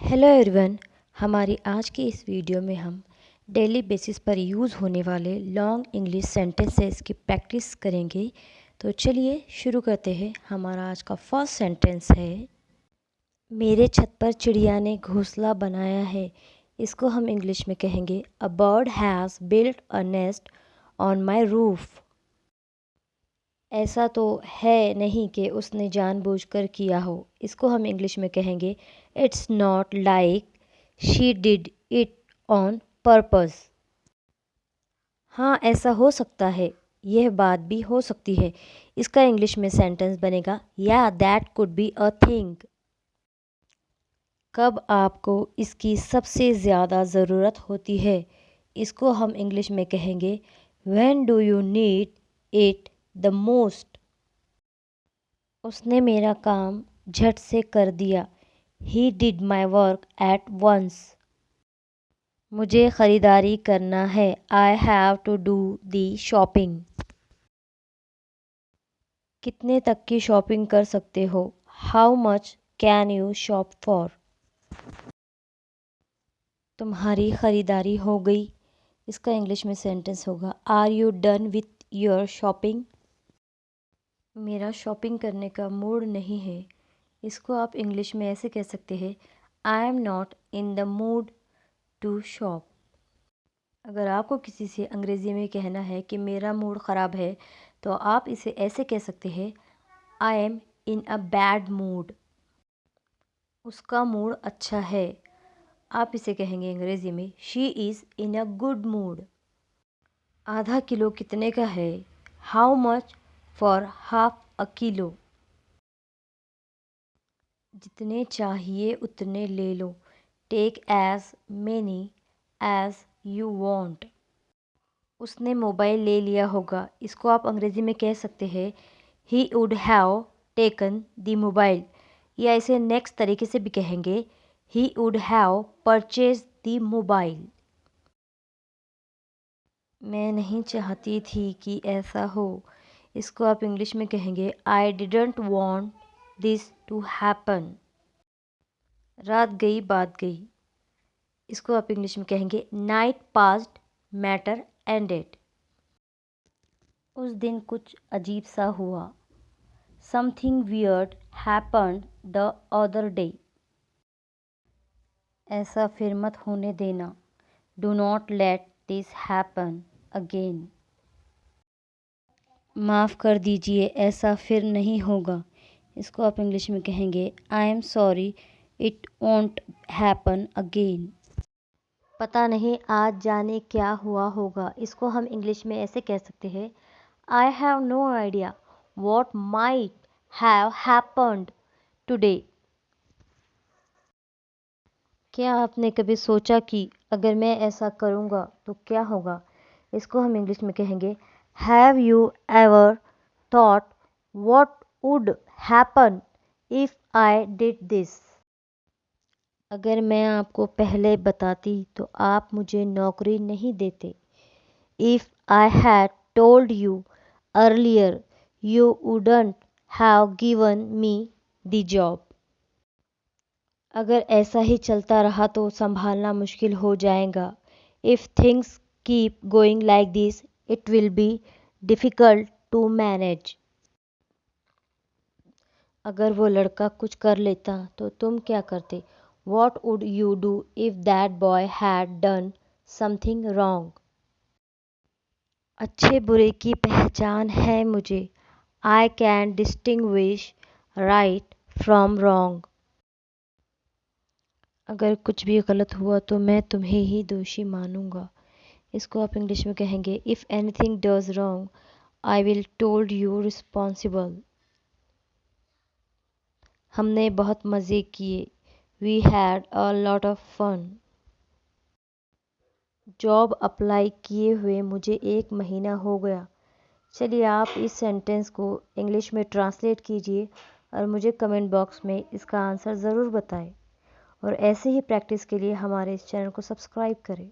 Hello everyone. हमारी आज की इस वीडियो में हम डेली बेसिस पर यूज़ होने वाले लॉन्ग इंग्लिश सेंटेंसेस की प्रैक्टिस करेंगे। तो चलिए शुरू करते हैं। हमारा आज का फर्स्ट सेंटेंस है, मेरे छत पर चिड़िया ने घोंसला बनाया है। इसको हम इंग्लिश में कहेंगे, a bird has built a nest on my roof. ऐसा तो है नहीं कि उसने जानबूझकर किया हो। इसको हम इंग्लिश में कहेंगे, it's not like she did it on purpose. हाँ, ऐसा हो सकता है, यह बात भी हो सकती है। इसका इंग्लिश में सेंटेंस बनेगा, या that could be a thing. कब आपको इसकी सबसे ज़्यादा ज़रूरत होती है, इसको हम इंग्लिश में कहेंगे, when do you need it the most. उसने मेरा काम झट से कर दिया। He did my work at once. मुझे ख़रीदारी करना है। I have to do the shopping. कितने तक की शॉपिंग कर सकते हो? How much can you shop for. तुम्हारी ख़रीदारी हो गई। इसका इंग्लिश में सेंटेंस होगा, are you done with your shopping. मेरा शॉपिंग करने का मूड नहीं है। इसको आप इंग्लिश में ऐसे कह सकते हैं, I am not in the mood to shop. अगर आपको किसी से अंग्रेज़ी में कहना है कि मेरा मूड ख़राब है, तो आप इसे ऐसे कह सकते हैं, I am in a bad mood. उसका मूड अच्छा है। आप इसे कहेंगे अंग्रेज़ी में, she is in a good mood. आधा किलो कितने का है? How much for half a kilo. जितने चाहिए उतने ले लो। Take as many as you want. उसने मोबाइल ले लिया होगा। इसको आप अंग्रेज़ी में कह सकते हैं, he would have taken the mobile. या इसे नेक्स्ट तरीके से भी कहेंगे, he would have purchase the mobile. मैं नहीं चाहती थी कि ऐसा हो। इसको आप इंग्लिश में कहेंगे, I didn't want this to happen. रात गई बात गई। इसको आप इंग्लिश में कहेंगे, नाइट पास्ड मैटर एंडेड। उस दिन कुछ अजीब सा हुआ। Something weird happened the other day. ऐसा फिर मत होने देना। Do not let this happen again. माफ़ कर दीजिए, ऐसा फिर नहीं होगा। इसको आप इंग्लिश में कहेंगे, I am sorry, it won't happen again. पता नहीं आज जाने क्या हुआ होगा। इसको हम इंग्लिश में ऐसे कह सकते हैं, I have no idea what might have happened today. क्या आपने कभी सोचा कि अगर मैं ऐसा करूँगा तो क्या होगा? इसको हम इंग्लिश में कहेंगे, have you ever thought what would happen if I did this. अगर मैं आपको पहले बताती तो आप मुझे नौकरी नहीं देते। If I had told you earlier you wouldn't have given me the job. अगर ऐसा ही चलता रहा तो संभालना मुश्किल हो जाएगा। If things keep going like this it will be difficult to manage. अगर वो लड़का कुछ कर लेता तो तुम क्या करते? What would you do if that boy had done something wrong. अच्छे बुरे की पहचान है मुझे। I can distinguish right from wrong. अगर कुछ भी गलत हुआ तो मैं तुम्हें ही दोषी मानूंगा। इसको आप इंग्लिश में कहेंगे, if anything does wrong I will told you responsible. हमने बहुत मज़े किए। We had a lot of fun. Job apply किए हुए मुझे 1 महीना हो गया। चलिए आप इस सेंटेंस को इंग्लिश में ट्रांसलेट कीजिए और मुझे कमेंट बॉक्स में इसका आंसर ज़रूर बताएं। और ऐसे ही प्रैक्टिस के लिए हमारे इस चैनल को सब्सक्राइब करें।